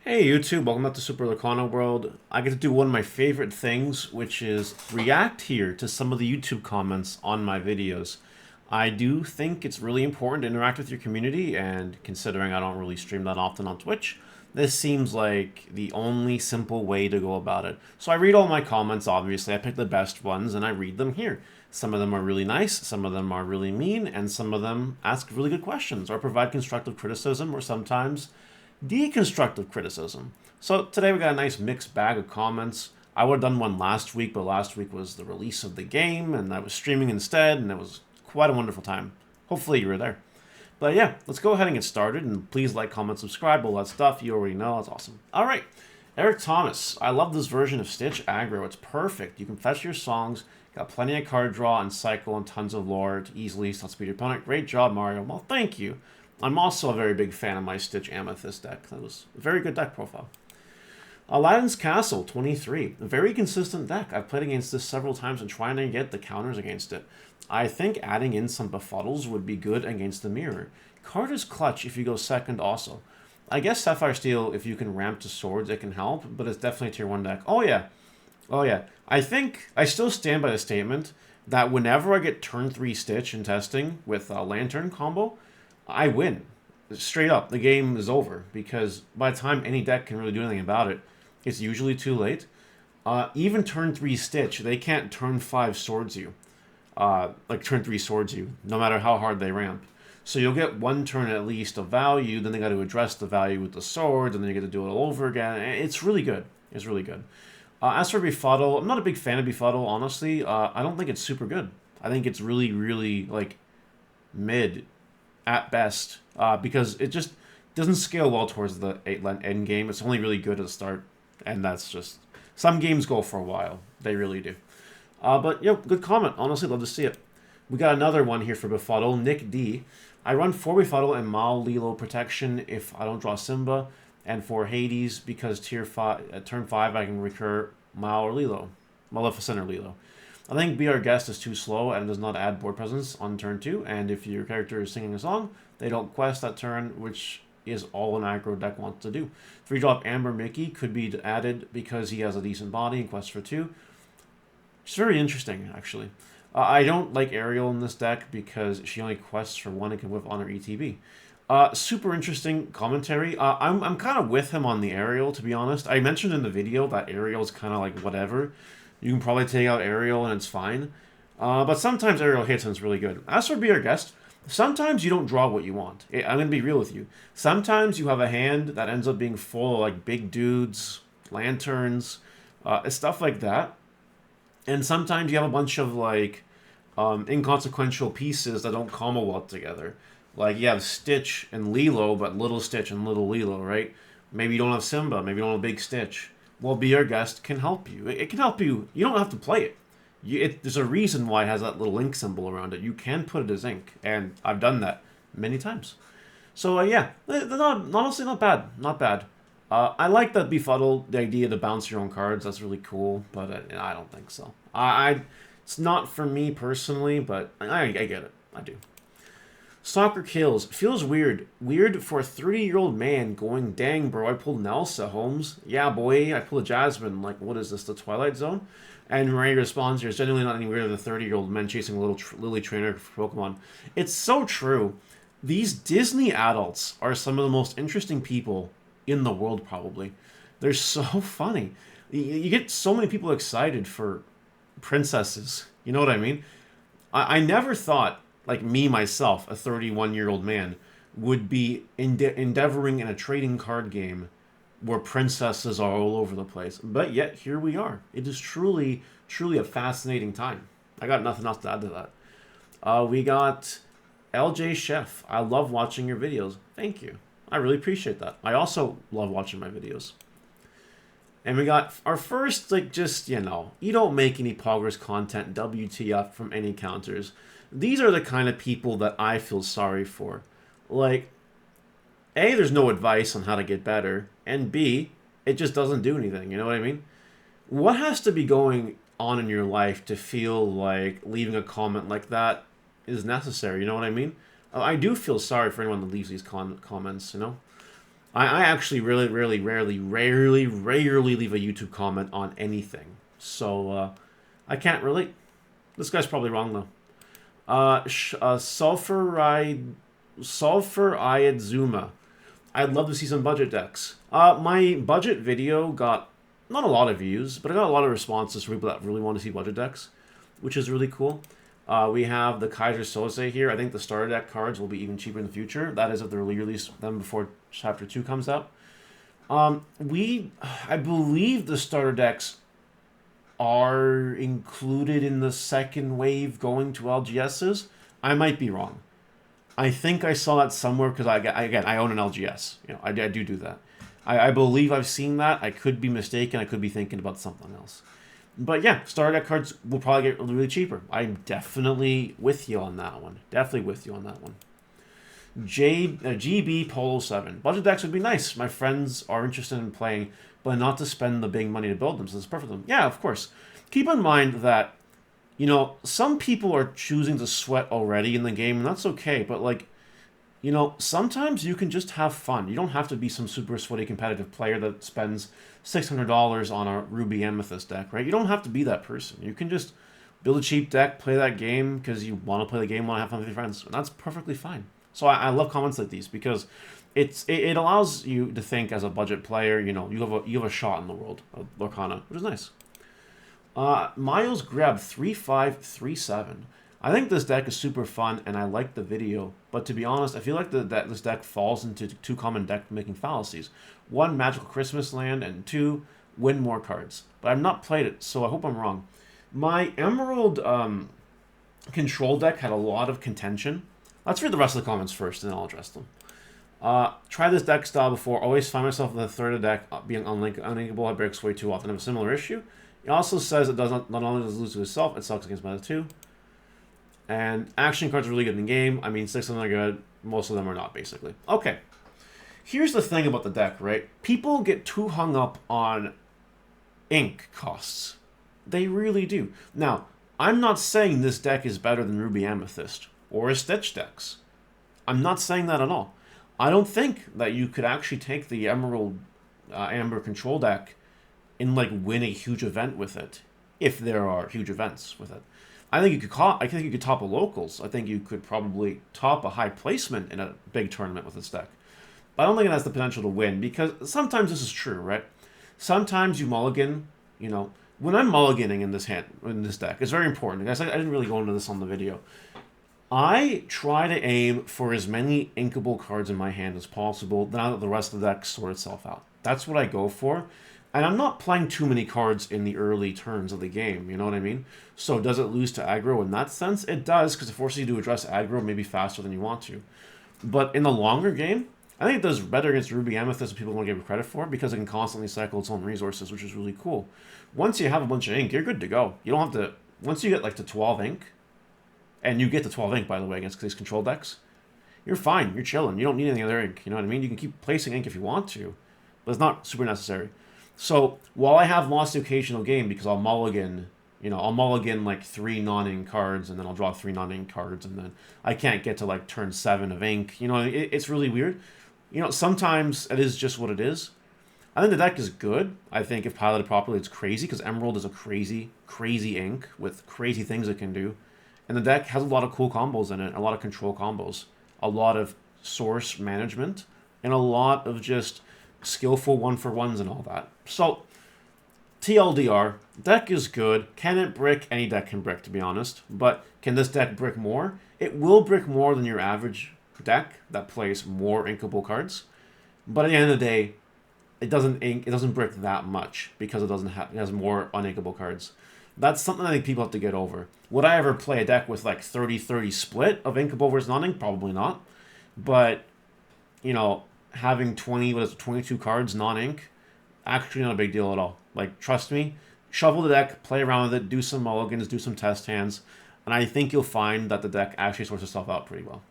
Hey YouTube, welcome back to Super Lorcana World. I get to do one of my favorite things, which is react here to some of the YouTube comments on my videos. I do think it's really important to interact with your community, and considering I don't really stream that often on Twitch, this seems like the only simple way to go about it. So I read all my comments, obviously. I pick the best ones and I read them here. Some of them are really nice, some of them are really mean, and some of them ask really good questions or provide constructive criticism, or sometimes deconstructive criticism. So today we got a nice mixed bag of comments. I would have done one last week, but last week was the release of the game, and I was streaming instead, and it was quite a wonderful time. Hopefully you were there. But yeah, let's go ahead and get started, and please like, comment, subscribe, all that stuff. You already know, that's awesome. All right, Eric Thomas. I love this version of Stitch Aggro. It's perfect. You can fetch your songs, got plenty of card draw and cycle and tons of lore to easily outspeed your opponent. Great job, Mario. Well, thank you. I'm also a very big fan of my Stitch Amethyst deck. That was a very good deck profile. Aladdin's Castle, 23. A very consistent deck. I've played against this several times and trying to get the counters against it. I think adding in some befuddles would be good against the mirror. Card is clutch if you go second also. I guess Sapphire Steel, if you can ramp to swords, it can help, but it's definitely a tier 1 deck. Oh yeah. Oh yeah. I think I still stand by the statement that whenever I get turn 3 Stitch in testing with a Lantern combo, I win. Straight up, the game is over, because by the time any deck can really do anything about it, it's usually too late. Even turn 3 Stitch, they can't turn 5 swords you. Like turn 3 swords you, no matter how hard they ramp. So you'll get one turn at least of value, then they got to address the value with the swords, and then you get to do it all over again. It's really good. It's really good. As for Befuddle, I'm not a big fan of Befuddle, honestly. I don't think it's super good. I think it's really, really, like, mid at best, because it just doesn't scale well towards the end game. It's only really good at the start, and that's just... Some games go for a while. They really do. But, yeah, good comment. Honestly, love to see it. We got another one here for Befuddle. Nick D. I run 4 Befuddle and Mal Lilo protection if I don't draw Simba, and for Hades, because turn 5 I can recur Mal or Lilo. Maleficent or Lilo. I think Be Our Guest is too slow and does not add board presence on turn 2, and if your character is singing a song, they don't quest that turn, which is all an aggro deck wants to do. 3-drop Amber Mickey could be added because he has a decent body and quests for 2. It's very interesting, actually. I don't like Ariel in this deck because she only quests for 1 and can whip on her ETB. Super interesting commentary. I'm kind of with him on the Ariel, to be honest. I mentioned in the video that Ariel's kind of like whatever. You can probably take out Ariel and it's fine. But sometimes Ariel hits and it's really good. As for Be Our Guest, sometimes you don't draw what you want. I'm going to be real with you. Sometimes you have a hand that ends up being full of like big dudes, lanterns, stuff like that. And sometimes you have a bunch of like inconsequential pieces that don't combo well together. Like you have Stitch and Lilo, but Little Stitch and Little Lilo, right? Maybe you don't have Simba, maybe you don't have Big Stitch. Well, Be Our Guest can help you. It can help you. You don't have to play it. There's a reason why it has that little ink symbol around it. You can put it as ink, and I've done that many times. So, yeah, honestly, not bad. Not bad. I like that Befuddle, the idea to bounce your own cards. That's really cool, but I don't think so. It's not for me personally, but I get it. I do. Soccer Kills. Feels weird. Weird for a 30-year-old man going, dang, bro, I pulled an Elsa, Holmes. Yeah, boy, I pulled a Jasmine. Like, what is this, the Twilight Zone? And Ray responds here, it's genuinely not any weirder than 30-year-old men chasing a little Lily trainer for Pokemon. It's so true. These Disney adults are some of the most interesting people in the world, probably. They're so funny. You get so many people excited for princesses. You know what I mean? I never thought... like me, myself, a 31-year-old man, would be endeavoring in a trading card game where princesses are all over the place. But yet, here we are. It is truly, truly a fascinating time. I got nothing else to add to that. We got LJ Chef. I love watching your videos. Thank you. I really appreciate that. I also love watching my videos. And we got our first, like, just, you know, you don't make any progress content, WTF, from any counters. These are the kind of people that I feel sorry for. Like, A, there's no advice on how to get better, and B, it just doesn't do anything, you know what I mean? What has to be going on in your life to feel like leaving a comment like that is necessary, you know what I mean? I do feel sorry for anyone that leaves these comments, you know? I actually really, really, rarely leave a YouTube comment on anything. So, I can't relate. This guy's probably wrong, though. Sulfur Zuma. I'd love to see some budget decks. My budget video got not a lot of views, but I got a lot of responses from people that really want to see budget decks, which is really cool. We have the Kaiser Soze here. I think the starter deck cards will be even cheaper in the future. That is if they release them before Chapter 2 comes out. I believe the starter decks are included in the second wave going to LGSs. I might be wrong. I think I saw that somewhere because I own an LGS. You know, I do that. I believe I've seen that. I could be mistaken. I could be thinking about something else. But yeah, starter deck cards will probably get really cheaper. I'm definitely with you on that one. GB Polo 7. Budget decks would be nice. My friends are interested in playing, but not to spend the big money to build them. So it's perfect for them. Yeah, of course. Keep in mind that, you know, some people are choosing to sweat already in the game, and that's okay. But, like, you know, sometimes you can just have fun. You don't have to be some super sweaty competitive player that spends $600 on a Ruby Amethyst deck, right? You don't have to be that person. You can just build a cheap deck, play that game because you want to play the game, want to have fun with your friends, and that's perfectly fine. So I love comments like these because it allows you to think as a budget player. You know, you have a shot in the world of Lorcana, which is nice. Miles Greb 3537. I think this deck is super fun and I like the video, but to be honest, I feel like this deck falls into two common deck making fallacies. One, Magical Christmas Land, and two, win more cards. But I've not played it, so I hope I'm wrong. My Emerald control deck had a lot of contention. Let's read the rest of the comments first, and then I'll address them. Try this deck style before. Always find myself in the third of deck being unlinkable. I breaks way too often. I have a similar issue. It also says it does not only does it lose to itself, it sucks against meta too. And action cards are really good in the game. I mean, 6 of them are good. Most of them are not, basically. Okay. Here's the thing about the deck, right? People get too hung up on ink costs. They really do. Now, I'm not saying this deck is better than Ruby Amethyst or Stitch decks. I'm not saying that at all. I don't think that you could actually take the Emerald Amber control deck and like win a huge event with it, if there are huge events with it. I think you could top a locals. I think you could probably top a high placement in a big tournament with this deck. But I don't think it has the potential to win because sometimes this is true, right? Sometimes you mulligan. You know, when I'm mulliganing in this deck, it's very important. Guys, I didn't really go into this on the video. I try to aim for as many inkable cards in my hand as possible now that the rest of the deck sort itself out. That's what I go for. And I'm not playing too many cards in the early turns of the game, you know what I mean? So does it lose to aggro in that sense? It does, because it forces you to address aggro maybe faster than you want to. But in the longer game, I think it does better against Ruby Amethyst than people want to give it credit for, because it can constantly cycle its own resources, which is really cool. Once you have a bunch of ink, you're good to go. You don't have to... Once you get like to 12 ink, and you get to 12 ink, by the way, against these control decks, you're fine. You're chilling. You don't need any other ink, you know what I mean? You can keep placing ink if you want to, but it's not super necessary. So, while I have lost the occasional game, because I'll mulligan, you know, I'll mulligan like 3 non-ink cards, and then I'll draw 3 non-ink cards, and then I can't get to like turn 7 of ink. You know, it's really weird. You know, sometimes it is just what it is. I think the deck is good. I think if piloted properly, it's crazy, because Emerald is a crazy, crazy ink with crazy things it can do. And the deck has a lot of cool combos in it, a lot of control combos, a lot of source management, and a lot of just skillful one-for-ones and all that. So, TLDR, deck is good. Can it brick? Any deck can brick, to be honest. But can this deck brick more? It will brick more than your average deck that plays more inkable cards. But at the end of the day, it doesn't brick that much because it has more uninkable cards. That's something I think people have to get over. Would I ever play a deck with like 30-30 split of inkable versus non-ink? Probably not. But, you know, having 22 cards non-ink, actually not a big deal at all. Like, trust me, shuffle the deck, play around with it, do some mulligans, do some test hands, and I think you'll find that the deck actually sorts itself out pretty well.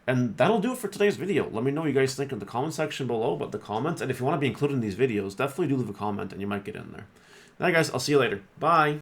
And that'll do it for today's video. Let me know what you guys think in the comment section below about the comments, and if you want to be included in these videos, definitely do leave a comment and you might get in there. Alright guys, I'll see you later. Bye!